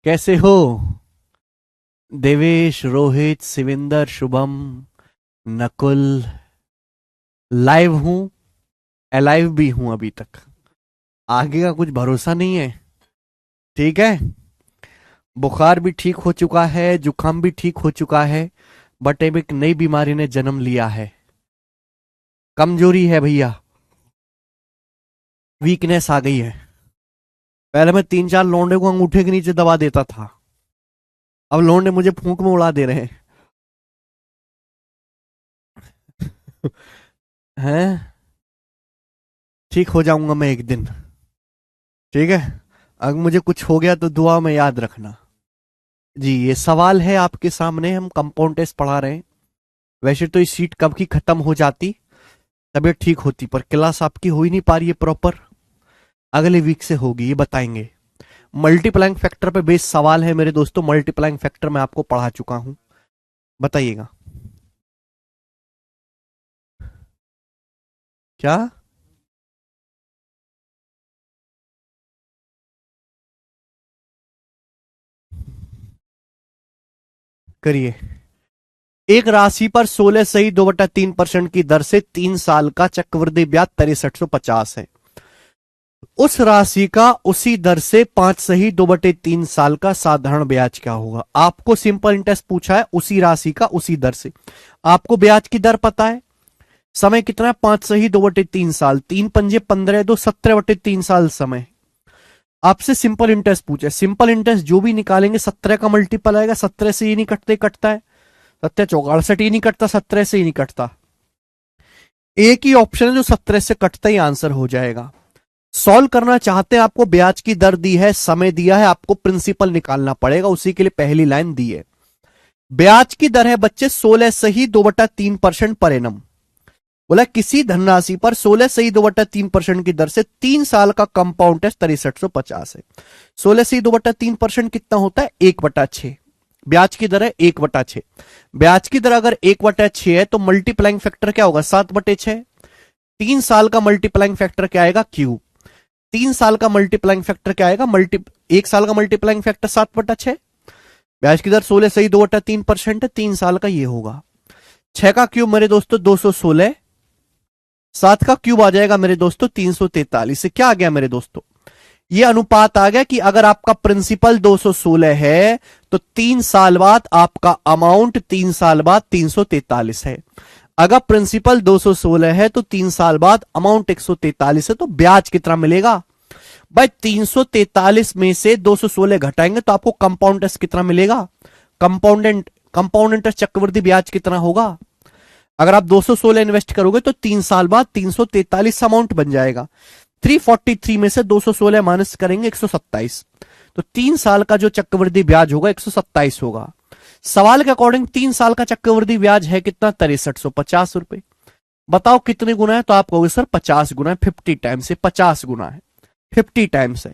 कैसे हो? देवेश, रोहित, शिविंदर, शुभम, नकुल। लाइव हूं, अलाइव भी हूं अभी तक। आगे का कुछ भरोसा नहीं है। ठीक है। बुखार भी ठीक हो चुका है, जुकाम भी ठीक हो चुका है। बट अब एक नई बीमारी ने जन्म लिया है। कमजोरी है भैया। वीकनेस आ गई है। पहले मैं 3-4 लौंडे को अंगूठे के नीचे दबा देता था। अब लौंडे मुझे फूंक में उड़ा दे रहे हैं। हैं? ठीक हो जाऊंगा मैं एक दिन। ठीक है। अगर मुझे कुछ हो गया तो दुआ में याद रखना। जी, ये सवाल है आपके सामने। हम कंपाउंड टेस्ट पढ़ा रहे हैं। वैसे तो ये सीट कब की खत्म हो जाती, तबीयत ठीक होती, पर क्लास आपकी हो ही नहीं पा रही है प्रॉपर। अगले वीक से होगी, ये बताएंगे। मल्टीप्लाइंग फैक्टर पे बेस्ड सवाल है मेरे दोस्तों। मल्टीप्लाइंग फैक्टर मैं आपको पढ़ा चुका हूं। बताइएगा। क्या? करिए। एक राशि पर 16 सही 2/3% की दर से 3 साल का चक्रवृद्धि ब्याज 6350 है। उस राशि का उसी दर से 5 सही 2/3 साल का साधारण ब्याज क्या होगा? आपको सिंपल इंटरेस्ट पूछा है, उसी राशि का उसी दर से। आपको ब्याज की दर पता है। समय कितना है? 5 सही 2/3 साल। 3 पंजे 15 2 17/3 साल समय। आपसे सिंपल इंटरेस्ट पूछा है। सिंपल इंटरेस्ट जो भी निकालेंगे 17 का मल्टीपल आएगा। 17 से ये नहीं कटते, कटता है 17 चौक 68, ये नहीं कटता, 17 से ही नहीं कटता। एक ही ऑप्शन है जो 17 से कटता ही आंसर हो जाएगा। सॉल्व करना चाहते हैं, आपको ब्याज की दर दी है, समय दिया है, आपको प्रिंसिपल निकालना पड़ेगा। उसी के लिए पहली लाइन दी है। ब्याज की दर है बच्चे 16 सही 2/3% पर एनम। बोला किसी धनराशि पर 16 सही 2/3% की दर से 3 साल का कंपाउंड इंटरेस्ट 6350 है। 16 सही 2/3% कितना होता है? 1/6। ब्याज की दर है 1/6। ब्याज की दर अगर 1/6 है तो मल्टीप्लाइंग फैक्टर क्या होगा? 7/6। 3 साल का मल्टीप्लाइंग फैक्टर क्या आएगा? क्यूब। 3 साल का मल्टीप्लाइंग फैक्टर क्या आएगा? 1 साल का मल्टीप्लाइंग फैक्टर 7/6। ब्याज की दर 16 सही 2/3% है। 3 साल का ये होगा। 6 का क्यूब मेरे दोस्तों 216। 7 का क्यूब आ जाएगा मेरे दोस्तों 343। से क्या आ गया मेरे दोस्तों? ये अनुपात आ गया कि अगर आपका प्रिंसिपल 216 है तो 3 साल बाद आपका अमाउंट 3 साल बाद 343 है। अगर प्रिंसिपल 216 है तो 3 साल बाद अमाउंट 143 है, तो ब्याज कितना मिलेगा? भाई 343 में से 216 घटाएंगे तो आपको कंपाउंड इंटरेस्ट कितना मिलेगा? कंपाउंड इंटरेस्ट चक्रवृद्धि ब्याज कितना होगा? अगर आप 216 इन्वेस्ट करोगे तो 3 साल बाद 343 अमाउंट बन जाएगा। 343 में से 216 माइनस करेंगे 127। तो 3 साल का जो चक्रवृद्धि ब्याज होगा 127 होगा। सवाल के अकॉर्डिंग 3 साल का चक्रवृद्धि ब्याज है कितना? 6350 रुपए। बताओ कितने गुना है? तो आप कहोगे सर 50 गुना है। 50 टाइम्स से 50 गुना है। 50 टाइम्स है।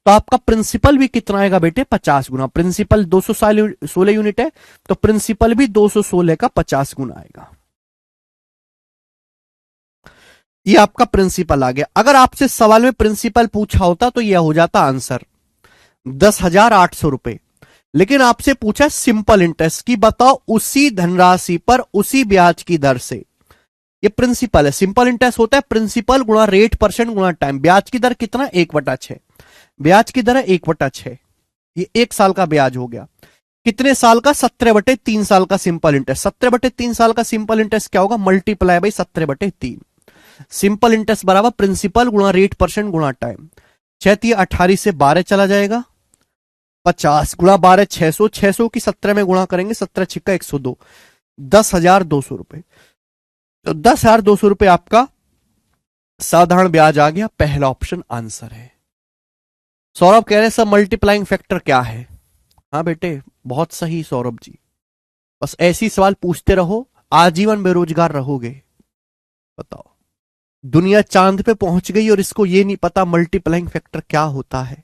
तो आपका प्रिंसिपल भी कितना आएगा बेटे? 50 गुना। प्रिंसिपल 216 यूनिट है, तो प्रिंसिपल भी 216 का 50 गुना आएगा। ये आपका प्रिंसिपल आ गया। अगर आपसे सवाल में प्रिंसिपल पूछा होता तो यह हो जाता आंसर 10,800 रुपए। लेकिन आपसे पूछा सिंपल इंटरेस्ट की, बताओ उसी धनराशि पर उसी ब्याज की दर से। ये प्रिंसिपल है। सिंपल इंटरेस्ट होता है प्रिंसिपल गुणा रेट परसेंट गुणा टाइम। ब्याज की दर कितना? 1/6। ब्याज की दर है 1/6। ये 1 साल का ब्याज हो गया। कितने साल का? 17/3 साल का सिंपल इंटरेस्ट। 17/3 साल का सिंपल इंटरेस्ट क्या होगा? Multiply by 17/3। सिंपल इंटरेस्ट बराबर प्रिंसिपल गुणा रेट परसेंट गुणा टाइम। 6×3 = 18 से 12 चला जाएगा। 50 गुणा 12 600। 600 की 17 में गुणा करेंगे, 17×6 = 102। 10,200 रुपए। तो 10,200 रुपए आपका साधारण ब्याज आ गया। पहला ऑप्शन आंसर है। सौरभ कह रहे हैं सर मल्टीप्लाइंग फैक्टर क्या है? हाँ बेटे, बहुत सही सौरभ जी। बस ऐसी सवाल पूछते रहो, आजीवन बेरोजगार रहोगे। बताओ, दुनिया चांद पे पहुंच गई और इसको ये नहीं पता मल्टीप्लाइंग फैक्टर क्या होता है।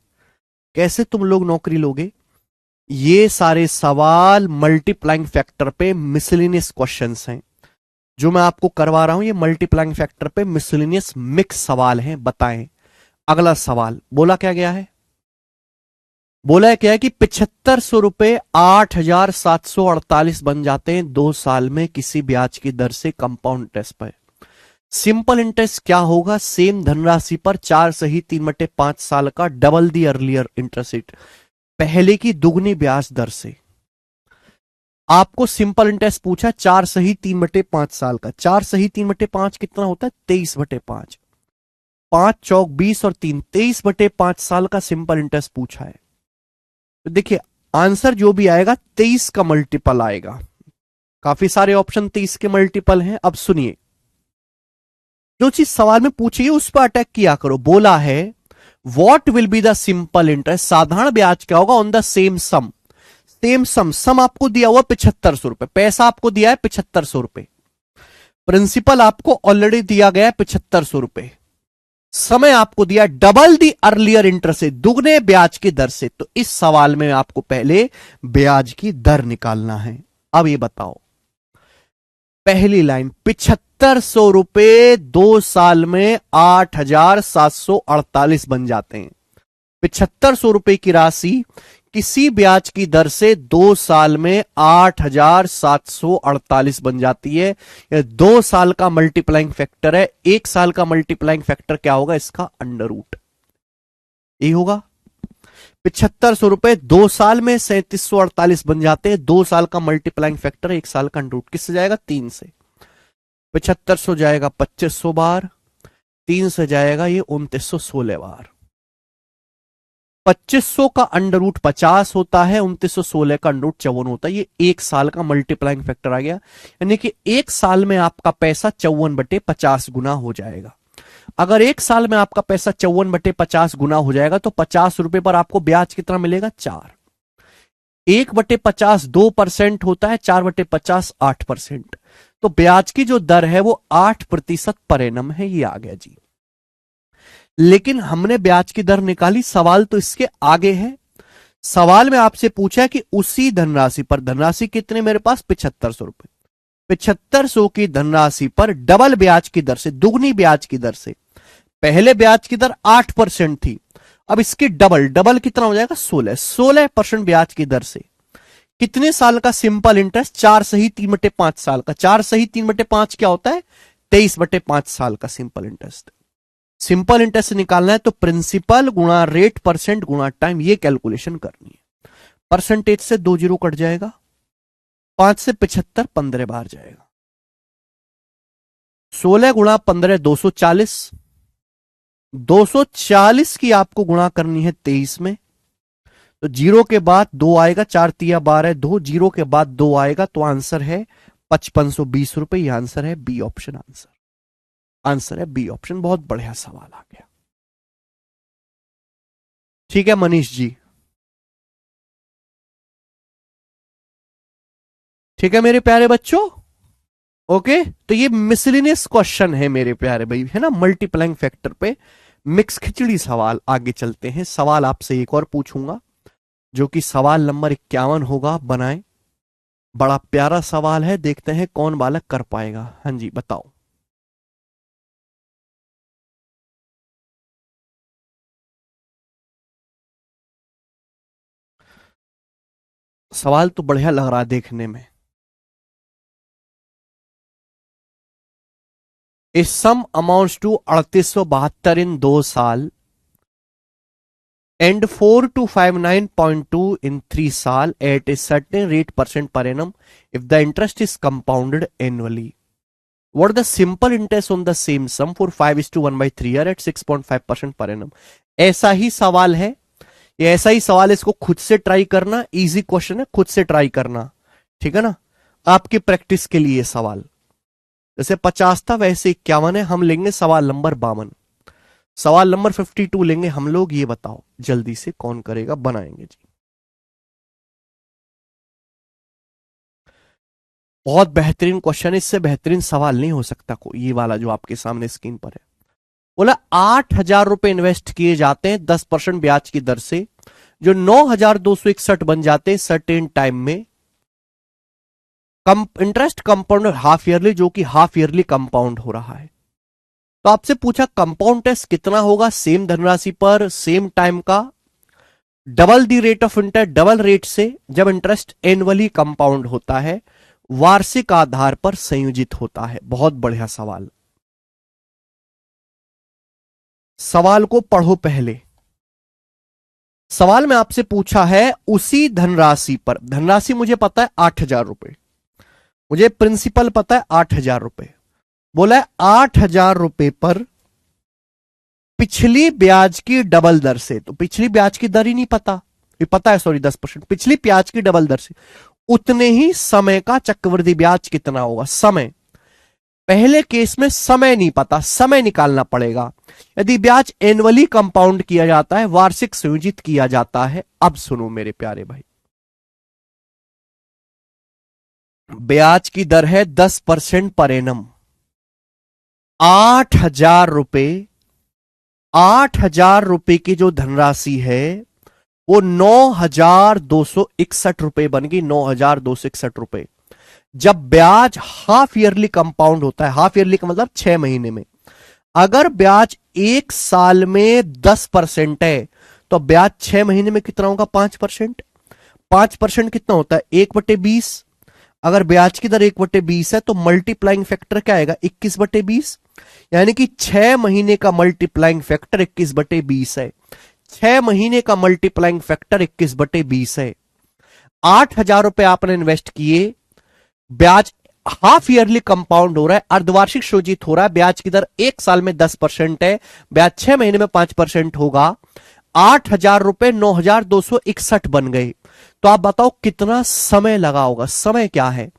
कैसे तुम लोग नौकरी लोगे? ये सारे सवाल मल्टीप्लाइंग फैक्टर पे मिसलिनियस क्वेश्चंस हैं जो मैं आपको करवा रहा हूं। ये मल्टीप्लाइंग फैक्टर पे मिसलिनियस मिक्स सवाल हैं। बताएं। अगला सवाल बोला क्या गया है? बोला है क्या है कि 7500 रुपए 8748 बन जाते हैं 2 साल में किसी ब्याज की दर से कंपाउंड इंटरेस्ट पर। सिंपल इंटरेस्ट क्या होगा? सेम धनराशि पर 4/3/5 साल का double the earlier interest rate, पहले की दुगनी ब्याज दर से। आपको सिंपल इंटरेस्ट पूछा 4/3/5 साल का। 4/3/5 कितना होता है? 23/5। 5 चौक 20 और 3 23/5 साल का सिंपल इंटरेस्ट पूछा है। तो देखिए आंसर जो भी आएगा 23 का मल्टीपल आएगा। काफी सारे ऑप्शन 23 के मल्टीपल हैं। अब सुनिए, जो चीज सवाल में पूछी है उस पर अटैक किया करो। बोला है what will be the simple interest, साधारण ब्याज क्या होगा on the same sum. Same sum आपको दिया हुआ 7500 रुपए, पैसा आपको दिया है 7500 रुपए, प्रिंसिपल आपको ऑलरेडी दिया गया है 7500 रुपए, समय आपको दिया डबल दी अर्लियर इंटरेस्ट से, दुगने ब्याज की दर से। तो इस सवाल में आपको पहले ब्याज की दर निकालना है। अब ये बताओ, पहली लाइन 7500 रुपए 2 साल में 8748 बन जाते हैं। 7500 रुपए की राशि किसी ब्याज की दर से 2 साल में 8748 बन जाती है। यह 2 साल का मल्टीप्लाइंग फैक्टर है। 1 साल का मल्टीप्लाइंग फैक्टर क्या होगा? इसका अंडर रूट ये होगा। 7500 रुपए 2 साल में 3748 बन जाते हैं। 2 साल का मल्टीप्लाइंग फैक्टर 1 साल का अंडर रूट। किससे जाएगा? 3 से। 7500 जाएगा 2500 बार, 3 से जाएगा ये 2916 बार। 2500 का अंडर रूट 50 होता है, 2916 का अंडर रूट 54 होता है। ये 1 साल का मल्टीप्लाइंग फैक्टर आ गया, यानी कि 1 साल में आपका पैसा 54/50 गुना हो जाएगा। अगर 1 साल में आपका पैसा 54/50 गुना हो जाएगा तो 50 रुपए पर आपको ब्याज कितना मिलेगा? 4। 1/50 2% होता है, 4/50 8%। तो ब्याज की जो दर है वो 8% पर एनम है। ये आ गया जी। लेकिन हमने ब्याज की दर निकाली, सवाल तो इसके आगे है। सवाल में आपसे पूछा है कि उसी धनराशि पर, धनराशि कितने मेरे पास? 7500 रुपए। 7500 की धनराशि पर डबल ब्याज की दर से, दुगनी ब्याज की दर से। पहले ब्याज की दर 8% थी, अब इसकी डबल कितना हो जाएगा? 16% ब्याज की दर से। कितने साल का सिंपल इंटरेस्ट? 4/3/5 साल का। 4/3/5 क्या होता है? 23/5 साल का सिंपल इंटरेस्ट। सिंपल इंटरेस्ट निकालना है तो प्रिंसिपल गुणा रेट परसेंट गुणा टाइम, ये कैलकुलेशन करनी है। परसेंटेज से 2 जीरो कट जाएगा, 5 से 75 15 बार जाएगा। 16 गुणा 15 240, 240 की आपको गुणा करनी है 23 में। तो जीरो के बाद 2 आएगा, 4 तिया 12 2, जीरो के बाद 2 आएगा, तो आंसर है 5520 रुपए। यह आंसर है बी ऑप्शन। आंसर है बी ऑप्शन। बहुत बढ़िया सवाल आ गया। ठीक है मनीष जी, ठीक है मेरे प्यारे बच्चों। ओके, तो ये मिसलिनियस क्वेश्चन है मेरे प्यारे भाई, है ना, मल्टीप्लाइंग फैक्टर पे मिक्स खिचड़ी सवाल। आगे चलते हैं, सवाल आपसे एक और पूछूंगा जो कि सवाल नंबर 51 होगा। बनाए, बड़ा प्यारा सवाल है, देखते हैं कौन बालक कर पाएगा। हाँ जी बताओ। सवाल तो बढ़िया लग रहा है देखने में। इस सम अमाउंट्स टू 3872 इन 2 साल and 4259.2 in 3 साल at a certain rate % per annum if the interest is compounded annually. What are the simple interest on the same sum for 5:1/3 year at 6.5% per annum? ऐसा ही सवाल है, ये ऐसा ही सवाल है, इसको खुद से ट्राई करना। इजी क्वेश्चन है, खुद से ट्राई करना, ठीक है ना, आपकी प्रैक्टिस के लिए सवाल। जैसे 50 था वैसे 51 है। हम लेंगे सवाल नंबर 52, सवाल नंबर 52 लेंगे हम लोग। ये बताओ जल्दी से कौन करेगा? बनाएंगे जी। बहुत बेहतरीन क्वेश्चन है, इससे बेहतरीन सवाल नहीं हो सकता कोई। ये वाला जो आपके सामने स्क्रीन पर है, बोला 8000 रुपए इन्वेस्ट किए जाते हैं 10% ब्याज की दर से, जो 9261 बन जाते हैं सर्टेन टाइम में। इंटरेस्ट कंपाउंड हाफ ईयरली, जो कि हाफ ईयरली कंपाउंड हो रहा है। तो आपसे पूछा कंपाउंड टेस्ट कितना होगा सेम धनराशि पर सेम टाइम का, double the rate of interest, double rate से जब इंटरेस्ट एनुअली कंपाउंड होता है, वार्षिक आधार पर संयोजित होता है। बहुत बढ़िया सवाल। सवाल को पढ़ो पहले। सवाल में आपसे पूछा है उसी धनराशि पर, धनराशि मुझे पता है 8,000 रुपए, मुझे प्रिंसिपल पता है 8,000 रुपए, बोला है 8,000 रुपए पर पिछली ब्याज की डबल दर से, तो पिछली ब्याज की दर ही नहीं पता, ये पता है सॉरी 10%, पिछली ब्याज की डबल दर से उतने ही समय का चक्रवृद्धि ब्याज कितना होगा। समय, पहले केस में समय नहीं पता, समय निकालना पड़ेगा। यदि ब्याज एनुअली कंपाउंड किया जाता है, वार्षिक संयोजित किया जाता है। अब सुनो मेरे प्यारे भाई, ब्याज की दर है 10% पर एनम। 8,000 रुपए, 8,000 रुपए की जो धनराशि है वो 9,261 रुपए बन गई, 9,261 रुपए। जब ब्याज हाफ ईयरली कंपाउंड होता है, हाफ ईयरली का मतलब 6 महीने में, अगर ब्याज एक साल में 10% है तो ब्याज 6 महीने में कितना होगा? 5%। 5% कितना होता है? 1/20। अगर ब्याज की दर 1/20 है तो मल्टीप्लाइंग फैक्टर क्या आएगा? 21/20। यानी कि 6 महीने का मल्टीप्लाइंग फैक्टर 21/20 है। 6 महीने का मल्टीप्लाइंग फैक्टर 21/20 है। 8,000 रुपए आपने इन्वेस्ट किए, ब्याज हाफ ईयरली कंपाउंड हो रहा है, अर्धवार्षिक शोधित हो रहा है, ब्याज की दर एक साल में 10% है, ब्याज 6 महीने में 5% होगा। 8,000 रुपए 9,261 बन गए। तो आप बताओ कितना समय लगा होगा? समय क्या है?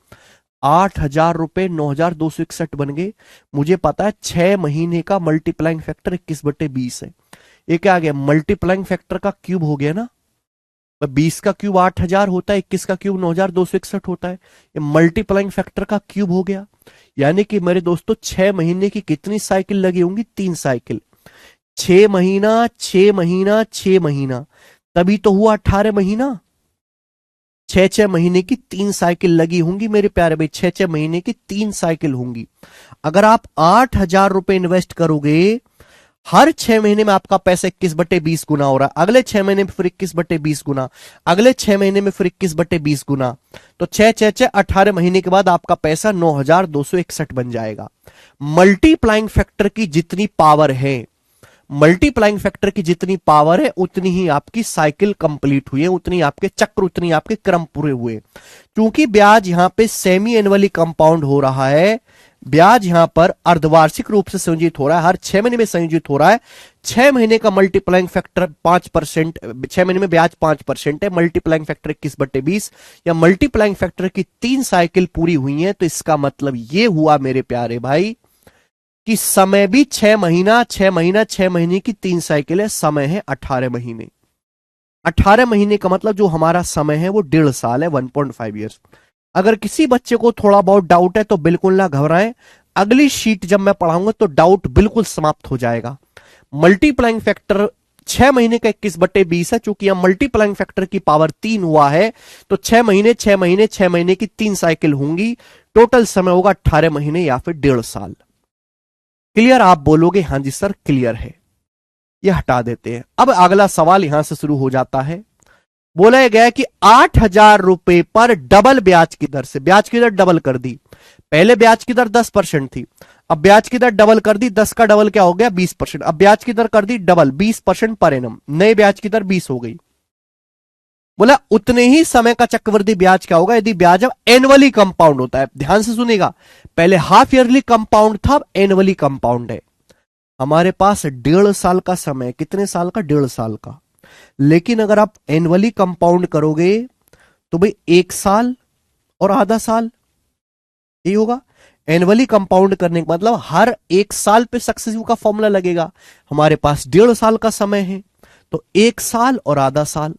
8,000 रुपए 9,261 बन गए। मुझे पता है 6 महीने का मल्टीप्लाइंग फैक्टर 21/20 है। ये क्या आ गया? मल्टीप्लाइंग फैक्टर का क्यूब हो गया ना। 20 का क्यूब 8,000 होता है, 21 का क्यूब 9,261 होता है, ये मल्टीप्लाइंग फैक्टर का क्यूब हो गया। यानी कि मेरे दोस्तों 6 महीने की कितनी साइकिल लगी होंगी? 3 साइकिल। 6 महीना 6 महीना 6 महीना, तभी तो हुआ 18 महीना। 6 महीने की 3 साइकिल लगी होंगी मेरे प्यारे भाई, 6 महीने की 3 साइकिल होंगी। अगर आप 8,000 रुपए इन्वेस्ट करोगे, हर 6 महीने में आपका पैसा 21/20 गुना हो रहा है, अगले 6 महीने में फिर 21/20 गुना, अगले 6 महीने में फिर 21/20 गुना, तो 6 18 महीने के बाद आपका पैसा 9,261 बन जाएगा। मल्टीप्लाइंग फैक्टर की जितनी पावर है, मल्टीप्लाइंग फैक्टर की जितनी पावर है, उतनी ही आपकी साइकिल कंप्लीट हुई है, उतनी आपके चक्र, उतनी आपके क्रम पूरे हुए। क्योंकि ब्याज यहां पे सेमी एनुअली कंपाउंड हो रहा है, ब्याज यहां पर अर्धवार्षिक रूप से संयोजित हो रहा है, हर 6 महीने में संयोजित हो रहा है। 6 महीने का मल्टीप्लाइंग फैक्टर 5%, 6 महीने में ब्याज 5% है, मल्टीप्लाइंग फैक्टर 21/20, या मल्टीप्लाइंग फैक्टर की 3 साइकिल पूरी हुई है। तो इसका मतलब यह हुआ मेरे प्यारे भाई कि समय भी 6 महीना 6 महीना 6 महीने की 3 साइकिल है, समय है 18 महीने। 18 महीने का मतलब जो हमारा समय है वो 1.5 साल है, 1.5 ईयर्स। अगर किसी बच्चे को थोड़ा बहुत डाउट है तो बिल्कुल ना घबराएं, अगली शीट जब मैं पढ़ाऊंगा तो डाउट बिल्कुल समाप्त हो जाएगा। मल्टीप्लाइंग फैक्टर 6 महीने का 21/20 है, चूंकि यहां मल्टीप्लाइंग फैक्टर की पावर 3 हुआ है, तो 6 महीने 6 महीने 6 महीने की 3 साइकिल होंगी, टोटल समय होगा 18 महीने या फिर 1.5 साल। क्लियर? आप बोलोगे हां जी सर क्लियर है। यह हटा देते हैं। अब अगला सवाल यहां से शुरू हो जाता है। बोला गया कि 8,000 रुपए पर डबल ब्याज की दर से, ब्याज की दर डबल कर दी। पहले ब्याज की दर 10% थी, अब ब्याज की दर डबल कर दी, 10 का डबल क्या हो गया? 20%। अब ब्याज की दर कर दी डबल, 20% पर एनम, नए ब्याज की दर 20 हो गई। बोला उतने ही समय का चक्रवृद्धि ब्याज क्या होगा यदि ब्याज अब एनुअली कंपाउंड होता है। ध्यान से सुनेगा, पहले हाफ ईयरली कंपाउंड था, अब एनुअली कंपाउंड है। हमारे पास 1.5 साल का समय, कितने साल का? 1.5 साल का। लेकिन अगर आप एनुअली कंपाउंड करोगे तो भाई 1 साल और आधा साल, यही होगा। एनुअली कंपाउंड करने का मतलब हर 1 साल पे सक्सेसिव का फॉर्मूला लगेगा। हमारे पास 1.5 साल का समय है, तो 1 साल और आधा साल।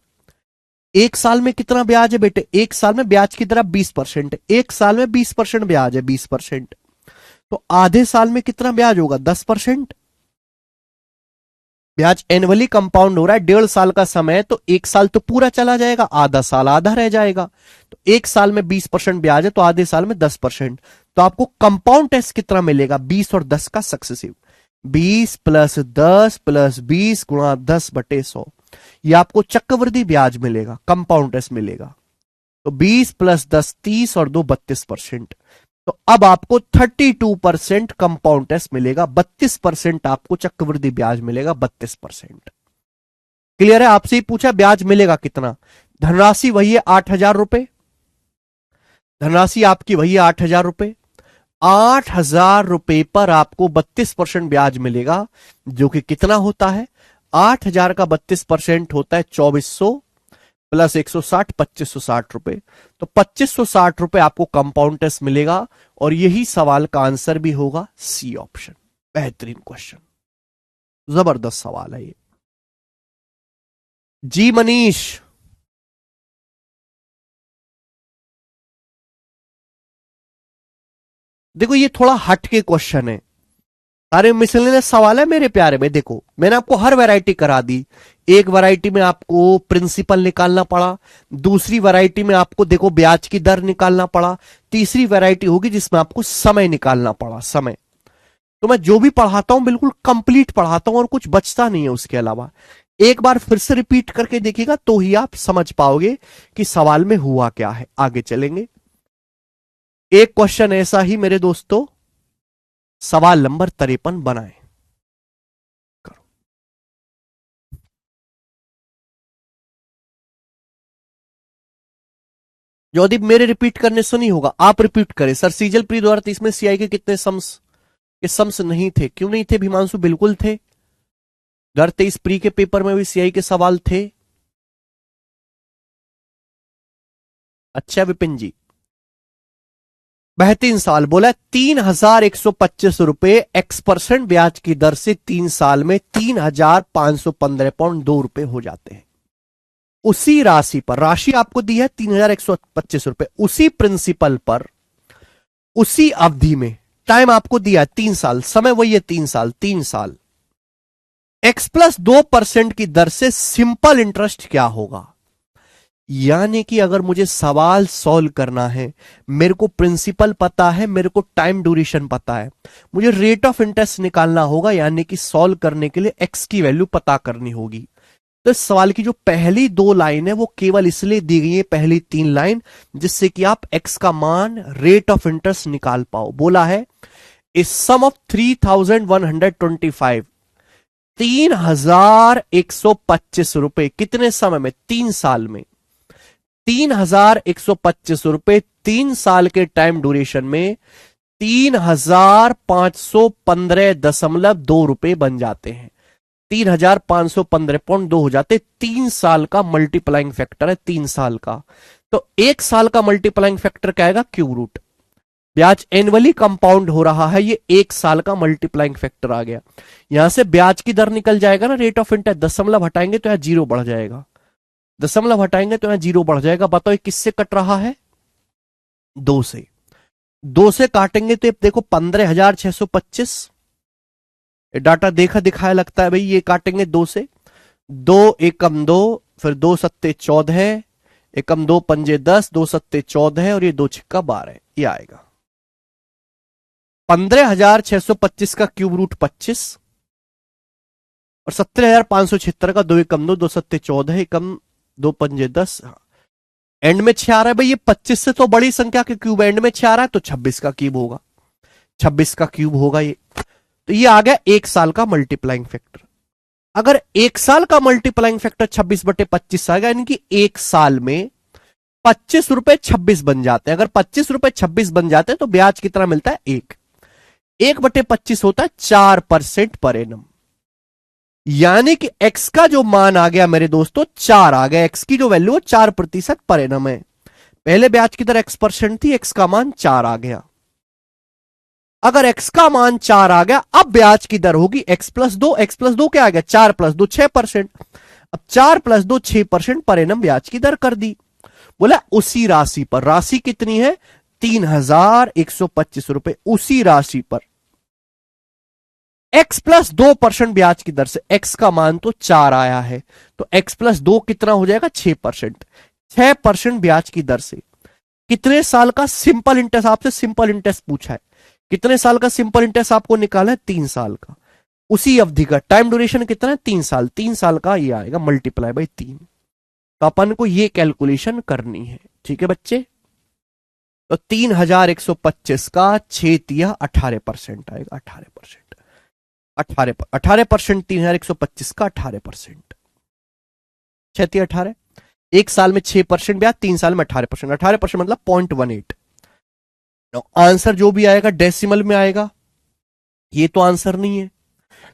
1 साल में कितना ब्याज है बेटे? 1 साल में ब्याज की दर 20% है, 1 साल में 20% ब्याज है, 20%। तो आधे साल में कितना ब्याज होगा? 10%। ब्याज एनुअली कंपाउंड हो रहा है, 1.5 साल का समय है, तो 1 साल तो पूरा चला जाएगा, आधा साल आधा रह जाएगा। तो 1 साल में 20% ब्याज है, तो आधे साल में 10%। तो आपको कंपाउंड टेस्ट कितना मिलेगा? 20 और 10 का सक्सेसिव, 20 + 10 + 20 × 10/100। ये आपको चक्रवृद्धि ब्याज मिलेगा, कंपाउंड इंटरेस्ट मिलेगा। तो 20 + 10 30 और 2 32%। तो अब आपको 32% कंपाउंड इंटरेस्ट मिलेगा, 32% आपको चक्रवृद्धि ब्याज मिलेगा, 32%। क्लियर है? आपसे ही पूछा ब्याज मिलेगा कितना। धनराशि वही है 8,000 रुपए, धनराशि आपकी वही है 8,000 रुपए। 8,000 रुपए पर आपको 32% ब्याज मिलेगा, जो कि कितना होता है, 8,000 का 32% होता है 2,400 प्लस 160 2,560 रुपए। तो 2,560 रुपए आपको कंपाउंड इंटरेस्ट मिलेगा, और यही सवाल का आंसर भी होगा सी ऑप्शन। बेहतरीन क्वेश्चन, जबरदस्त सवाल है ये। जी मनीष, देखो ये थोड़ा हट के क्वेश्चन है, सारे मिसलेनियस सवाल है मेरे प्यारे में। देखो मैंने आपको हर वैरायटी करा दी। एक वैरायटी में आपको प्रिंसिपल निकालना पड़ा, दूसरी वैरायटी में आपको देखो ब्याज की दर निकालना पड़ा, तीसरी वैरायटी होगी जिसमें आपको समय निकालना पड़ा, समय। तो मैं जो भी पढ़ाता हूं बिल्कुल कंप्लीट पढ़ाता हूं और कुछ बचता नहीं है उसके अलावा। एक बार फिर से रिपीट करके देखिएगा तो ही आप समझ पाओगे कि सवाल में हुआ क्या है। आगे चलेंगे, एक क्वेश्चन ऐसा ही मेरे दोस्तों, सवाल नंबर 53 बनाए। करो। ज्योतिप मेरे रिपीट करने से नहीं होगा, आप रिपीट करें। सर सीजल प्री 2030 में सीआई के कितने सम्स, के सम्स नहीं थे? क्यों नहीं थे भीमांशु? बिल्कुल थे। 2023 प्री के पेपर में भी सीआई के सवाल थे। अच्छा विपिन जी, बेहतरीन सवाल बोला। 3,125 रुपए x% ब्याज की दर से 3 साल में 3,515.2 रुपए हो जाते हैं। उसी राशि पर, राशि आपको दी है 3,125 रुपए, उसी प्रिंसिपल पर उसी अवधि में, टाइम आपको दिया है 3 साल, समय वही है 3 साल, 3 साल x+2% की दर से सिंपल इंटरेस्ट क्या होगा। यानी कि अगर मुझे सवाल सॉल्व करना है, मेरे को प्रिंसिपल पता है, मेरे को टाइम ड्यूरेशन पता है, मुझे रेट ऑफ इंटरेस्ट निकालना होगा, यानी कि सॉल्व करने के लिए एक्स की वैल्यू पता करनी होगी। तो इस सवाल की जो पहली 2 लाइन है वो केवल इसलिए दी गई है, पहली 3 लाइन, जिससे कि आप एक्स का मान, रेट ऑफ इंटरेस्ट निकाल पाओ। बोला है इस सम ऑफ 3,125, 3,125 रुपए कितने समय में, 3 साल में। 3,125 रुपए 3 साल के टाइम ड्यूरेशन में 3,515.2 रुपए बन जाते हैं। 3,515.2 हो जाते। 3 साल का मल्टीप्लाइंग फैक्टर है, 3 साल का। तो 1 साल का मल्टीप्लाइंग फैक्टर क्या आएगा, क्यूब रूट। ब्याज एनुअली कंपाउंड हो रहा है, ये 1 साल का मल्टीप्लाइंग फैक्टर आ गया। यहां से ब्याज की दर निकल जाएगा ना, रेट ऑफ इंटरेस्ट, दशमलव हटाएंगे तो यहां 0 बढ़ जाएगा, दशमलव हटाएंगे तो यहां 0 बढ़ जाएगा। बताओ ये किससे कट रहा है, 2 से। 2 से काटेंगे तो देखो 15,625, डाटा देखा दिखाया लगता है भाई। ये काटेंगे 2 से, 2 एकम 2, फिर 2 सत्ते 14, एकम 2 पंजे 10, 2 सत्ते 14 और ये 2 छिक्का 12, ये आएगा। 15,625 का क्यूब रूट 25 और 17,576 का 2 एकम 2, 2 सत्ते 14, एकम 2 पंजे 10, एंड में 6 आ रहा है भाई। ये 25 से तो बड़ी संख्या के क्यूब एंड में 6 आ रहा है, तो 26 का क्यूब होगा, 26 का क्यूब होगा ये। तो ये आ गया 1 साल का मल्टीप्लाइंग फैक्टर। अगर 1 साल का मल्टीप्लाइंग फैक्टर 26/25 आ गया, यानी कि 1 साल में 25 रुपए 26 बन जाते हैं। अगर 25 रुपए 26 बन जाते हैं तो ब्याज कितना मिलता है, 1/25 होता है 4% पर एनम। यानी कि x का जो मान आ गया मेरे दोस्तों 4 आ गया, x की जो वैल्यू है 4% पर एनम है। पहले ब्याज की दर x% थी, x का मान 4 आ गया। अगर x का मान 4 आ गया, अब ब्याज की दर होगी x+2, x+2 क्या आ गया, 4+2 6%। अब 4+2 6% पर एनम ब्याज की दर कर दी। बोला उसी राशि पर, राशि कितनी है 3,125 रुपए, उसी राशि पर x+2% ब्याज की दर से, x का मान तो 4 आया है, तो x+2 कितना हो जाएगा 6%, 6% ब्याज की दर से। कितने साल का सिंपल इंटरेस्ट, आपसे सिंपल इंटरेस्ट पूछा है, कितने साल का सिंपल इंटरेस्ट आपको निकाला है, 3 साल का। उसी अवधि का टाइम ड्यूरेशन कितना है, 3 साल, 3 साल का ये आएगा मल्टीप्लाई बाई 3। तो अपन को ये कैलकुलेशन करनी है, ठीक है बच्चे। तो 3125 का 6×18% आएगा, 18%। 18% 3125 का 18%, 6×18, एक साल में 6% ब्याज, 3 साल में 18%, 18% मतलब 0.18। आंसर जो भी आएगा डेसिमल में आएगा, ये तो आंसर नहीं है।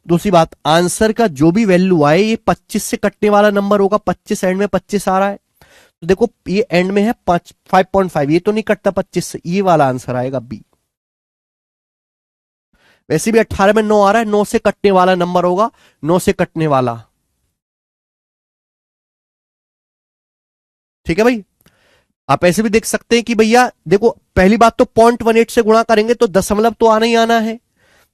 दूसरी बात, आंसर का जो भी वैल्यू आए ये 25 से कटने वाला नंबर होगा, 25 एंड में 25 आ रहा है, तो देखो ये एंड में है 5.5, ये तो नहीं कटता 25 से, ये वाला आंसर आएगा बी। वैसे भी 18 में 9 आ रहा है, 9 से कटने वाला नंबर होगा, 9 से कटने वाला, ठीक है भाई। आप ऐसे भी देख सकते हैं कि भैया देखो, पहली बात तो 0.18 से गुणा करेंगे तो दशमलव तो आना ही आना है,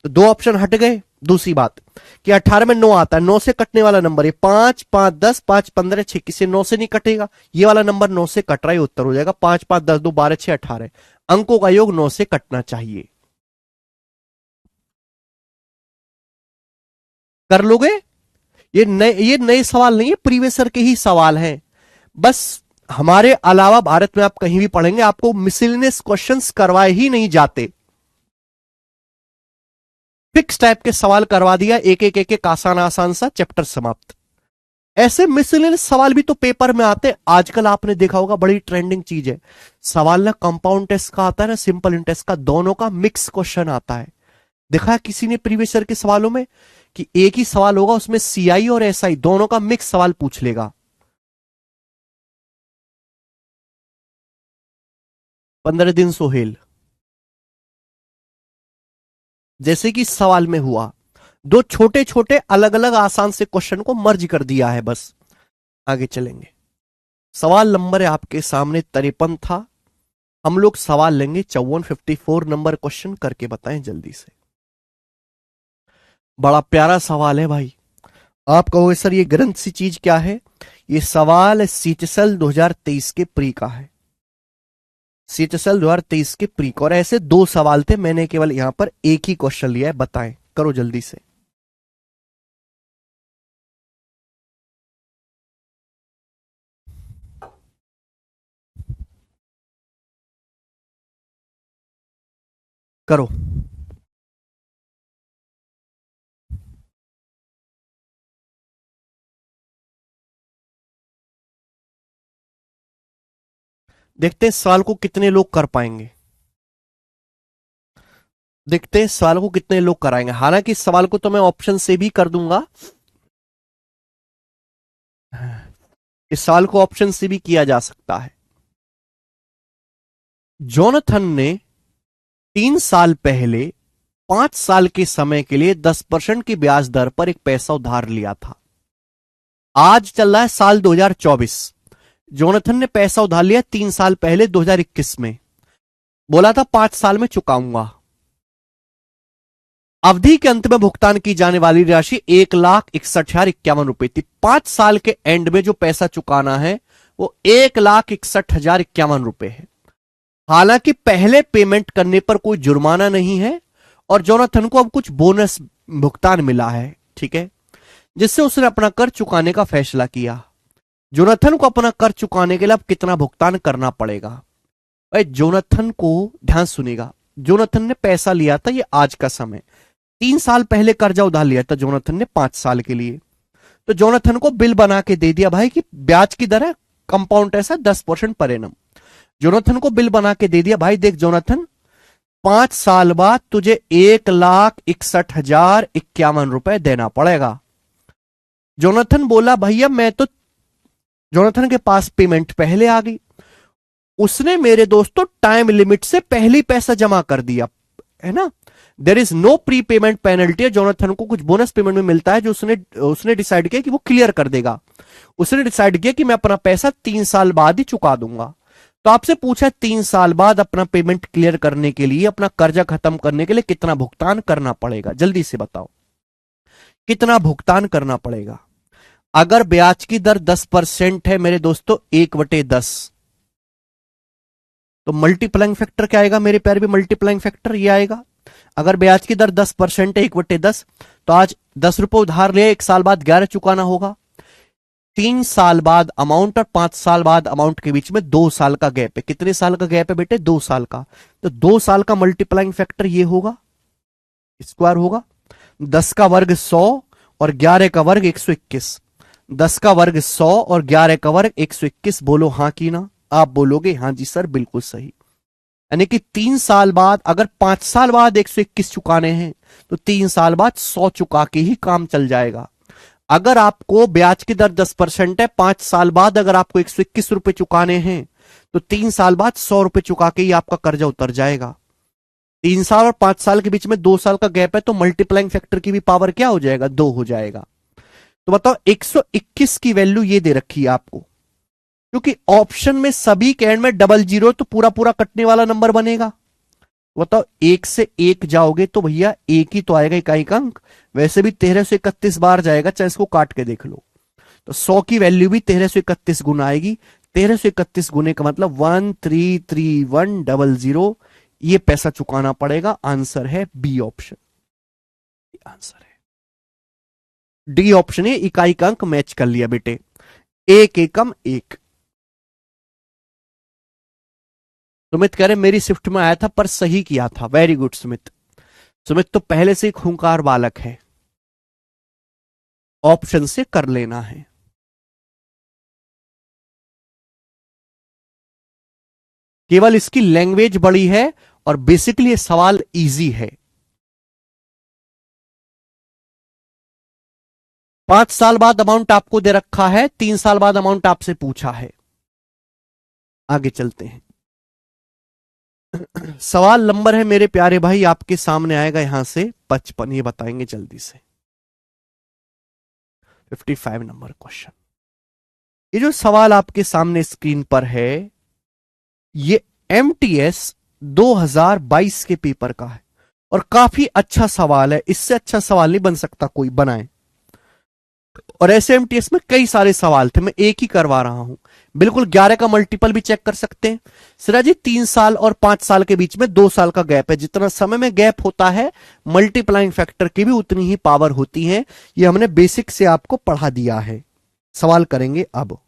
तो 2 ऑप्शन हट गए। दूसरी बात कि 18 में 9 आता है, 9 से कटने वाला नंबर है 5, 5, 10, 5, 15, 6, किसी 9 से नहीं कटेगा, ये वाला नंबर 9 से कट रहा है, उत्तर हो जाएगा 5, 5, 10, 2, 12, 6, 18। अंकों का योग 9 से कटना चाहिए। कर लोगे? ये नए सवाल नहीं है, प्रीवियसर के ही सवाल हैं। बस हमारे अलावा भारत में आप कहीं भी पढ़ेंगे आपको मिसलिनियस क्वेश्चंस करवाए ही नहीं जाते, फिक्स टाइप के सवाल करवा दिया, एक आसान आसान सा चैप्टर समाप्त। ऐसे मिसलिनियस सवाल भी तो पेपर में आते। आजकल आपने देखा होगा बड़ी ट्रेंडिंग चीज है, सवाल ना कंपाउंड टेस्ट का आता है ना सिंपल इंटेस्ट का, दोनों का मिक्स क्वेश्चन आता है। देखा है किसी ने प्रीवियस ईयर के सवालों में कि एक ही सवाल होगा उसमें सीआई और एसआई दोनों का मिक्स सवाल पूछ लेगा। 15 दिन सोहेल, जैसे कि सवाल में हुआ, दो छोटे छोटे अलग अलग आसान से क्वेश्चन को मर्ज कर दिया है बस। आगे चलेंगे, सवाल नंबर है आपके सामने 53 था, हम लोग सवाल लेंगे 54, 54 नंबर क्वेश्चन करके बताएं जल्दी से। बड़ा प्यारा सवाल है भाई। आप कहोगे सर ये ग्रंथ सी चीज क्या है? ये सवाल सीएचएसएल 2023 के प्री का है, सीएचएसएल 2023 के प्री का, और ऐसे 2 सवाल थे, मैंने केवल यहां पर एक ही क्वेश्चन लिया है, बताएं, करो जल्दी से। करो। देखते हैं सवाल को कितने लोग कर पाएंगे, देखते हैं सवाल को कितने लोग कराएंगे। हालांकि इस सवाल को तो मैं ऑप्शन से भी कर दूंगा, इस सवाल को ऑप्शन से भी किया जा सकता है। जोनाथन ने 3 साल पहले 5 साल के समय के लिए 10% की ब्याज दर पर एक पैसा उधार लिया था। आज चल रहा है साल 2024, जोनाथन ने पैसा उधार लिया 3 साल पहले 2021 में, बोला था 5 साल में चुकाऊंगा। अवधि के अंत में भुगतान की जाने वाली राशि 1,61,51 थी। 5 साल के एंड में जो पैसा चुकाना है वो 1,61,51 है। हालांकि पहले पेमेंट करने पर कोई जुर्माना नहीं है और जोनाथन को अब कुछ बोनस भुगतान मिला है, ठीक है, जिससे उसने अपना कर चुकाने का फैसला किया। जोनाथन को अपना कर चुकाने के लिए अब कितना भुगतान करना पड़ेगा? भाई जोनाथन को ध्यान सुनेगा, जोनाथन ने पैसा लिया था, ये आज का समय, 3 साल पहले कर्जा उधार लिया था जोनाथन ने 5 साल के लिए, तो जोनाथन को बिल बना के दे दिया भाई कि ब्याज की दर है कंपाउंड ऐसा 10% पर एनम। जोनाथन को बिल बना के दे दिया, भाई देख जोनाथन 5 साल बाद तुझे 1,61,51 देना पड़ेगा। जोनाथन बोला भैया मैं तो, जोनाथन के पास पेमेंट पहले आ गई, उसने मेरे दोस्तों टाइम लिमिट से पहले पैसा जमा कर दिया है ना, there is no pre payment penalty. Jonathan को कुछ बोनस पेमेंट में मिलता है जो उसने डिसाइड किया कि वो क्लियर कर देगा। उसने डिसाइड किया कि मैं अपना पैसा 3 साल बाद ही चुका दूंगा। तो आपसे पूछा 3 साल बाद अपना पेमेंट क्लियर करने के लिए, अपना कर्जा खत्म करने के लिए कितना भुगतान करना पड़ेगा? जल्दी से बताओ कितना भुगतान करना पड़ेगा। अगर ब्याज की दर 10% है मेरे दोस्तों 1/10, तो मल्टीप्लाइंग फैक्टर क्या आएगा मेरे प्यारे भी? मल्टीप्लाइंग फैक्टर ये आएगा। अगर ब्याज की दर 10% है 1/10, तो आज 10 रुपए उधार लिया, 1 साल बाद 11 चुकाना होगा। 3 साल बाद अमाउंट और 5 साल बाद अमाउंट के बीच में 2 साल का गैप है। कितने साल का गैप है बेटे? 2 साल का। तो 2 साल का मल्टीप्लाइंग फैक्टर ये होगा, स्क्वायर होगा। 10 का वर्ग 100 और 11 का वर्ग 121। 10 का वर्ग 100 और 11 का वर्ग 121। बोलो हाँ की ना? आप बोलोगे हाँ जी सर, बिल्कुल सही। यानी कि 3 साल बाद, अगर 5 साल बाद 121 चुकाने हैं तो 3 साल बाद 100 चुका के ही काम चल जाएगा। अगर आपको ब्याज की दर 10% है, 5 साल बाद अगर आपको 121 रुपए चुकाने हैं तो 3 साल बाद 100 रुपए चुका के ही आपका कर्जा उतर जाएगा। 3 साल और 5 साल के बीच में 2 साल का गैप है, तो मल्टीप्लाइंग फैक्टर की भी पावर क्या हो जाएगा? 2 हो जाएगा। तो बताओ 121 की वैल्यू ये दे रखी है आपको, क्योंकि ऑप्शन में सभी के एंड में डबल जीरो, तो पूरा पूरा कटने वाला नंबर बनेगा। बताओ 1 से 1 जाओगे तो भैया एक ही तो आएगा, इकाई का अंक। वैसे भी 1331 बार जाएगा, चाहे इसको काट के देख लो। तो 100 की वैल्यू भी 1331 गुना आएगी। 1331 गुने का मतलब 133100। ये पैसा चुकाना पड़ेगा। आंसर है बी ऑप्शन। आंसर है डी ऑप्शन है। इकाई का अंक मैच कर लिया बेटे। एक एकम एक। सुमित कह रहे मेरी शिफ्ट में आया था पर सही किया था। Very good Sumit. सुमित तो पहले से ही खूंखार बालक है, ऑप्शन से कर लेना है। केवल इसकी लैंग्वेज बड़ी है और बेसिकली ये सवाल इजी है। 5 साल बाद अमाउंट आपको दे रखा है, 3 साल बाद अमाउंट आपसे पूछा है। आगे चलते हैं। सवाल नंबर है मेरे प्यारे भाई आपके सामने आएगा यहां से 55। ये बताएंगे जल्दी से। 55 नंबर क्वेश्चन। ये जो सवाल आपके सामने स्क्रीन पर है, ये एमटीएस 2022 के पेपर का है और काफी अच्छा सवाल है। इससे अच्छा सवाल नहीं बन सकता कोई बनाए। और ऐसे एमटीएस में कई सारे सवाल थे, मैं एक ही करवा रहा हूं। बिल्कुल 11 का मल्टीपल भी चेक कर सकते हैं। सिरा जी 3 साल और 5 साल के बीच में 2 साल का गैप है। जितना समय में गैप होता है, मल्टीप्लाइंग फैक्टर की भी उतनी ही पावर होती है। ये हमने बेसिक से आपको पढ़ा दिया है। सवाल करेंगे अब।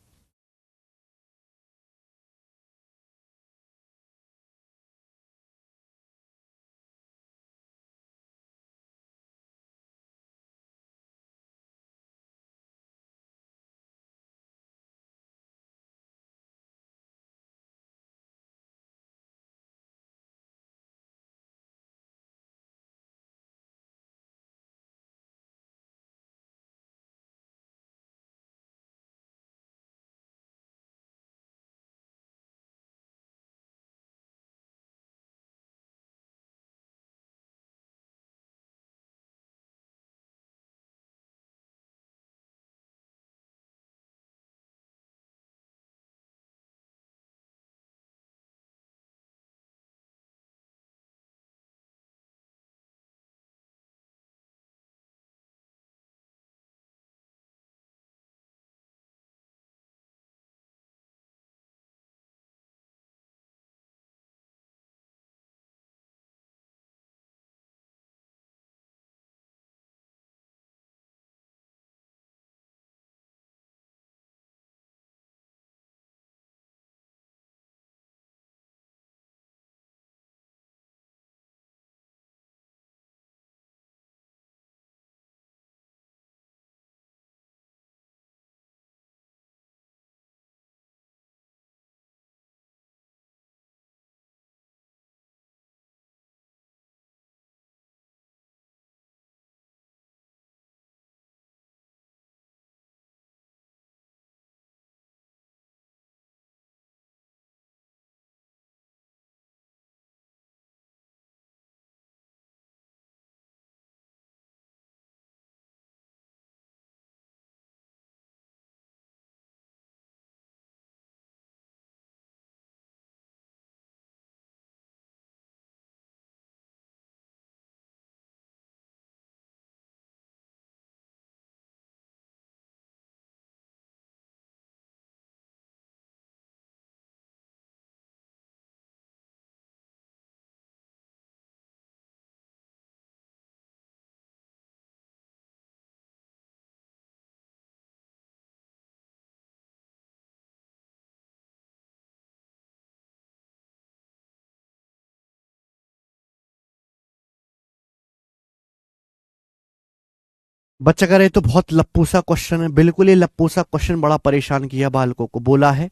बच्चा कह रहे तो बहुत लप्पू सा क्वेश्चन है, बिल्कुल ये लप्पू सा क्वेश्चन बड़ा परेशान किया बालकों को। बोला है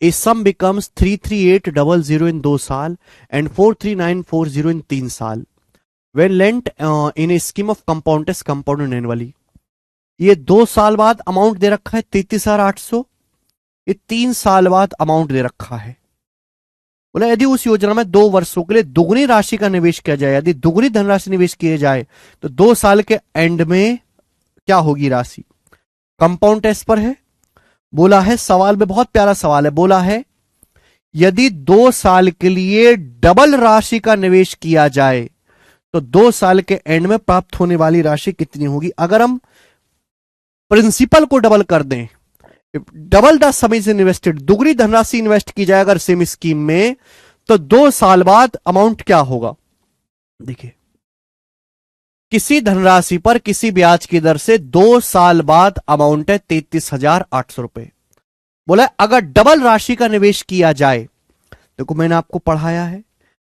ए सम बिकम्स 33800 इन 2 साल एंड 43940 इन 3 साल when lent in a scheme of compound test compound annually. ये 2 साल बाद अमाउंट दे रखा है 33,800, ये 3 साल बाद अमाउंट दे रखा है। बोला यदि उस योजना में 2 वर्षों के लिए दुगनी राशि का निवेश किया जाए, यदि दुगनी धनराशि निवेश किए जाए तो 2 साल के एंड में क्या होगी राशि। कंपाउंड टेस्ट पर है। बोला है सवाल में बहुत प्यारा सवाल है, बोला है यदि 2 साल के लिए डबल राशि का निवेश किया जाए तो 2 साल के एंड में प्राप्त होने वाली राशि कितनी होगी। अगर हम प्रिंसिपल को डबल कर दें, double the some is invested, दुगनी धनराशि इन्वेस्ट की जाए अगर सेम स्कीम में, तो 2 साल बाद अमाउंट क्या होगा। देखिए किसी धनराशि पर किसी ब्याज की दर से 2 साल बाद अमाउंट है 33,800 रुपए। बोला अगर डबल राशि का निवेश किया जाए, देखो मैंने आपको पढ़ाया है,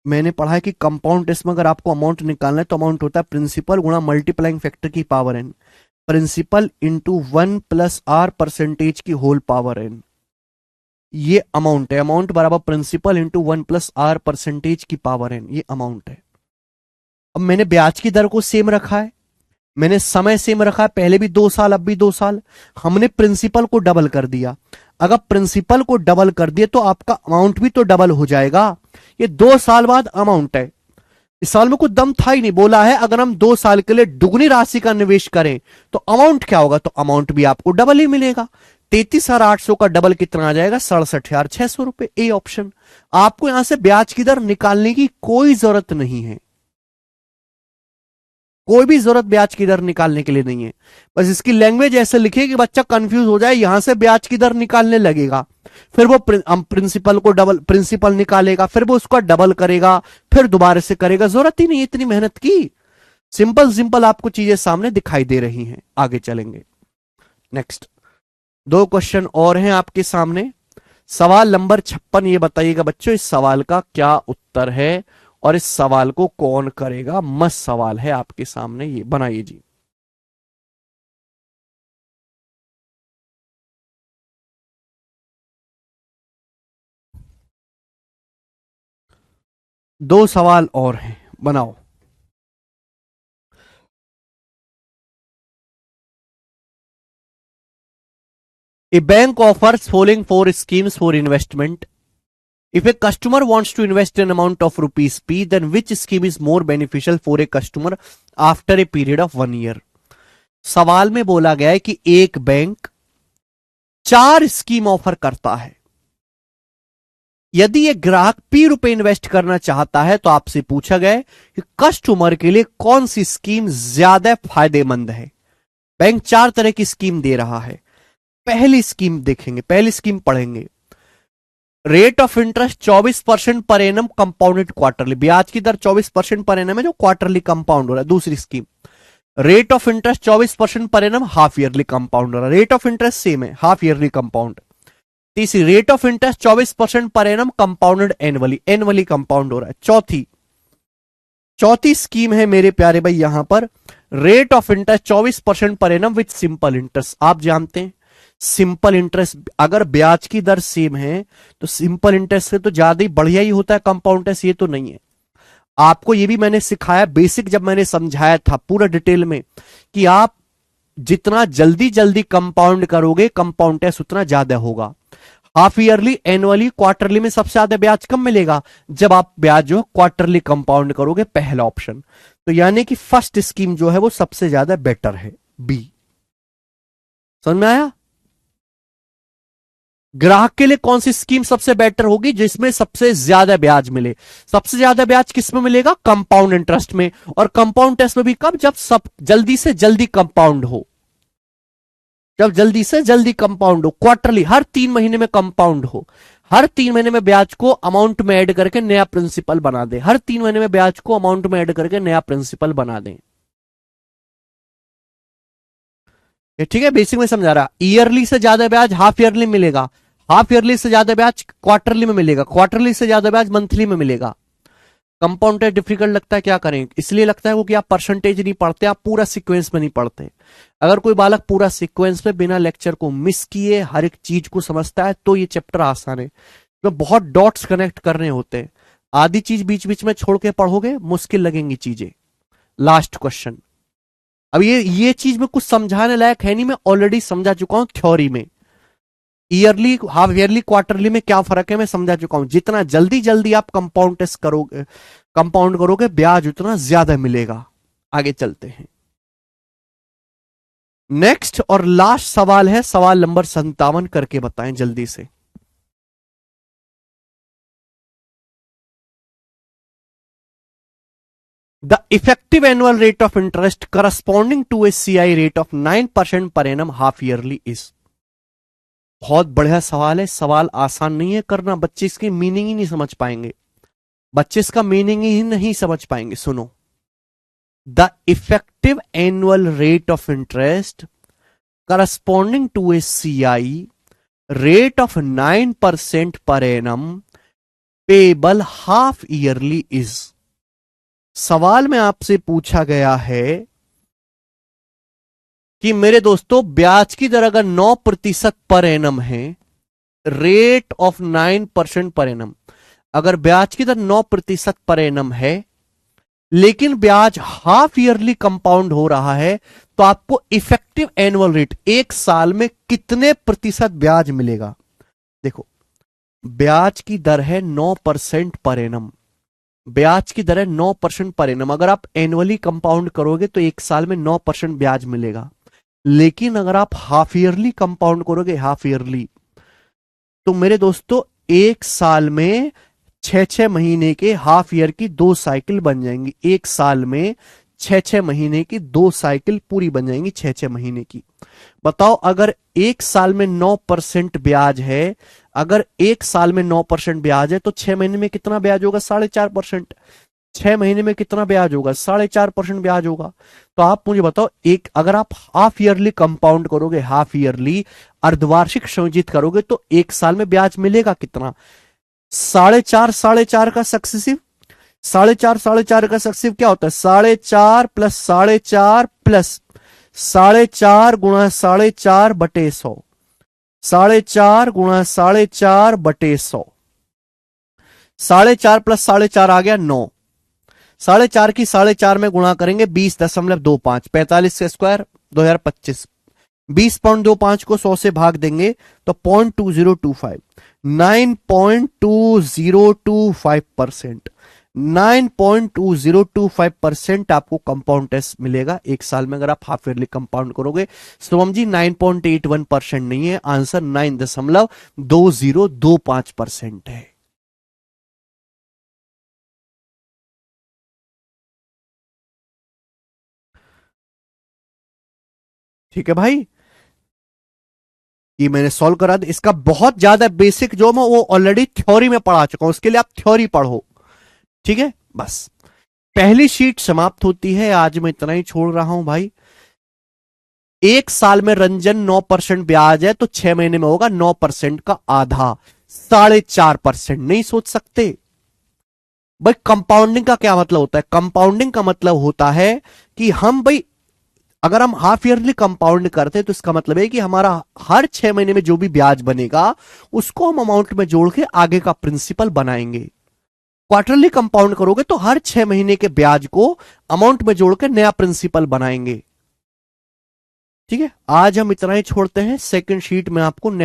मैंने पढ़ा है कि कंपाउंड टेस्ट में अगर आपको अमाउंट निकालना है तो अमाउंट होता है प्रिंसिपल गुणा मल्टीप्लाइंग फैक्टर की power n, principal into 1 plus R percentage की होल पावर n। ये अमाउंट है, अमाउंट बराबर principal into 1 plus R percentage की पावर n, ये अमाउंट है। अब मैंने ब्याज की दर को सेम रखा है, मैंने समय सेम रखा है, पहले भी 2 साल अब भी 2 साल, हमने प्रिंसिपल को डबल कर दिया। अगर प्रिंसिपल को डबल कर दिए तो आपका अमाउंट भी तो डबल हो जाएगा। ये 2 साल बाद अमाउंट है, इस साल में कुछ दम था ही नहीं। बोला है अगर हम 2 साल के लिए दुगनी राशि का निवेश करें तो अमाउंट क्या होगा, तो अमाउंट भी आपको डबल ही मिलेगा। 33,800 का डबल कितना आ जाएगा, 67,600 रुपए। A option. आपको यहां से ब्याज की दर निकालने की कोई जरूरत नहीं है, कोई भी जरूरत ब्याज की दर निकालने के लिए नहीं है। बस इसकी लैंग्वेज ऐसे लिखिए कि बच्चा कंफ्यूज हो जाए, यहां से ब्याज की दर निकालने लगेगा, फिर वो प्रिंसिपल को डबल प्रिंसिपल निकालेगा, फिर वो उसका डबल करेगा, फिर दोबारा से करेगा। जरूरत ही नहीं इतनी मेहनत की। सिंपल सिंपल आपको चीजें सामने दिखाई दे रही हैं। आगे चलेंगे। नेक्स्ट 2 क्वेश्चन और हैं आपके सामने। सवाल नंबर 56, ये बताइएगा बच्चों इस सवाल का क्या उत्तर है और इस सवाल को कौन करेगा। मस्त सवाल है आपके सामने, ये बनाइए जी। दो सवाल और हैं, बनाओ। A bank offers following 4 schemes for investment. If a customer wants to invest an amount of rupees P, then which scheme is more beneficial for a customer after a period of 1 year? सवाल में बोला गया है कि एक bank 4 scheme offer करता है। यदि ये ग्राहक P रुपए इन्वेस्ट करना चाहता है तो आपसे पूछा गया है कि कस्टमर के लिए कौन सी स्कीम ज्यादा फायदेमंद है। बैंक 4 तरह की स्कीम दे रहा है। पहली स्कीम देखेंगे, पहली स्कीम पढ़ेंगे। Rate of interest 24% per annum compounded quarterly, ब्याज की दर 24% पर एनम है जो क्वार्टरली कंपाउंड हो रहा है। दूसरी scheme rate of interest 24% per annum half yearly compound हो रहा है। रेट ऑफ इंटरेस्ट सेम है, हाफ ईयरली कंपाउंड। तीसरी rate of interest 24% per annum compounded annually, annually compound हो रहा है। चौथी स्कीम है मेरे प्यारे भाई यहां पर rate of interest 24% per annum with simple interest. आप जानते हैं सिंपल इंटरेस्ट, अगर ब्याज की दर सेम है तो सिंपल इंटरेस्ट से तो ज्यादा ही बढ़िया ही होता है कंपाउंड इंटरेस्ट। ये तो नहीं है, आपको ये भी मैंने सिखाया बेसिक जब मैंने समझाया था पूरा डिटेल में कि आप जितना जल्दी जल्दी कंपाउंड करोगे कंपाउंड इंटरेस्ट उतना ज्यादा होगा। हाफ ईयरली, एनुअली, क्वार्टरली में सबसे ज्यादा ब्याज कम मिलेगा जब आप ब्याज जो क्वार्टरली कंपाउंड करोगे, पहला ऑप्शन। तो यानी कि फर्स्ट स्कीम जो है वो सबसे ज्यादा बेटर है, बी। समझ में आया? ग्राहक के लिए कौन सी स्कीम सबसे बेटर होगी, जिसमें सबसे ज्यादा ब्याज मिले। सबसे ज्यादा ब्याज किस में मिलेगा, कंपाउंड इंटरेस्ट में। और कंपाउंड इंटरेस्ट में भी कब, जब सब जल्दी से जल्दी कंपाउंड हो, जब जल्दी से जल्दी कंपाउंड हो, क्वार्टरली, हर 3 महीने में कंपाउंड हो। हर 3 महीने में ब्याज को अमाउंट में ऐड करके नया प्रिंसिपल बना दे। हर 3 महीने में ब्याज को अमाउंट में ऐड करके नया प्रिंसिपल बना दें। ये ठीक है, बेसिक में समझा रहा। ईयरली से ज्यादा ब्याज हाफ ईयरली मिलेगा, हाफ ईयरली से ज्यादा ब्याज क्वार्टरली में मिलेगा, क्वार्टरली से ज्यादा ब्याज मंथली में मिलेगा। कंपाउंड इंटरेस्ट डिफिकल्ट लगता है, क्या करें? इसलिए लगता है वो कि आप परसेंटेज नहीं पढ़ते, आप पूरा सीक्वेंस में नहीं पढ़ते। अगर कोई बालक पूरा सीक्वेंस में बिना लेक्चर को मिस किए हर एक चीज को समझता है तो ये चैप्टर आसान है। तो बहुत डॉट्स कनेक्ट करने होते हैं, आधी चीज बीच बीच में छोड़ के पढ़ोगे मुश्किल लगेंगी चीजें। Last question. अब ये चीज में कुछ समझाने लायक है नहीं, मैं ऑलरेडी समझा चुका हूं थ्योरी में। ईयरली, हाफ ईयरली, क्वार्टरली में क्या फर्क है मैं समझा चुका हूं। जितना जल्दी जल्दी आप कंपाउंड टेस्ट करोगे, कंपाउंड करोगे, ब्याज उतना ज्यादा मिलेगा। आगे चलते हैं। नेक्स्ट और लास्ट सवाल है, सवाल नंबर 57 करके बताएं जल्दी से। The effective annual rate of interest corresponding to a CI rate of 9% per annum half yearly is. बहुत बढ़िया सवाल है। सवाल आसान नहीं है करना, बच्चे इसकी मीनिंग ही नहीं समझ पाएंगे, बच्चे इसका मीनिंग ही नहीं समझ पाएंगे। सुनो, the effective annual rate of interest corresponding to a CI rate of 9% per annum payable half yearly is. सवाल में आपसे पूछा गया है कि मेरे दोस्तों ब्याज की दर अगर 9% पर एनम है, रेट ऑफ 9% पर एनम, अगर ब्याज की दर 9% पर एनम है लेकिन ब्याज हाफ ईयरली कंपाउंड हो रहा है, तो आपको इफेक्टिव एनुअल रेट एक साल में कितने प्रतिशत ब्याज मिलेगा? देखो, ब्याज की दर है 9% पर एनम, ब्याज की दर है 9% पर एनम। अगर आप एनुअली कंपाउंड करोगे तो एक साल में 9% ब्याज मिलेगा। लेकिन अगर आप हाफ ईयरली कंपाउंड करोगे, हाफ ईयरली, तो मेरे दोस्तों एक साल में 6-6 महीने के हाफ ईयर की 2 साइकिल बन जाएंगी। एक साल में 6-6 महीने की 2 साइकिल पूरी बन जाएंगी, 6-6 महीने की। बताओ, अगर एक साल में 9% ब्याज है, अगर एक साल में 9% ब्याज है तो 6 महीने में कितना ब्याज होगा? 4.5%। 6 महीने में कितना ब्याज होगा? 4.5% ब्याज होगा। तो आप मुझे बताओ, एक अगर आप हाफ ईयरली कंपाउंड करोगे, हाफ ईयरली अर्धवार्षिक संयोजित करोगे, तो एक साल में ब्याज मिलेगा कितना? 4.5 का सक्सेसिव, 4.5 का सक्सेसिव क्या होता है? 4.5 प्लस 4.5 प्लस 4.5 गुणा 4.5 बटे 100, 4.5 गुणा 4.5 बटे 100, 4.5 प्लस 4.5 आ गया 9, 4.5 की 4.5 में गुणा करेंगे 20.25, 45 का स्क्वायर 2025, 20.25 को 100 से भाग देंगे तो 0.2025, 9.2025%, 9.2025% आपको कंपाउंड टेस्ट मिलेगा एक साल में अगर आप हाफ ईयरली कंपाउंड करोगे। शुभम जी 9.81% नहीं है, आंसर 9.2025% है। ठीक है भाई, ये मैंने सॉल्व करा दिया। इसका बहुत ज्यादा बेसिक जो मैं वो ऑलरेडी थ्योरी में पढ़ा चुका हूं, उसके लिए आप थ्योरी पढ़ो। ठीक है, बस पहली शीट समाप्त होती है। आज मैं इतना ही छोड़ रहा हूं भाई। एक साल में रंजन 9% ब्याज है तो 6 महीने में होगा 9% का आधा, 4.5%। नहीं सोच सकते भाई? कंपाउंडिंग का क्या मतलब होता है? कंपाउंडिंग का मतलब होता है कि हम भाई अगर हम हाफ ईयरली कंपाउंड करते हैं तो इसका मतलब है कि हमारा हर 6 महीने में जो भी ब्याज बनेगा उसको हम अमाउंट में जोड़ के आगे का प्रिंसिपल बनाएंगे। क्वार्टरली कंपाउंड करोगे तो हर 6 महीने के ब्याज को अमाउंट में जोड़ के नया प्रिंसिपल बनाएंगे। ठीक है, आज हम इतना ही छोड़ते हैं। सेकंड शीट में आपको नेक्स्ट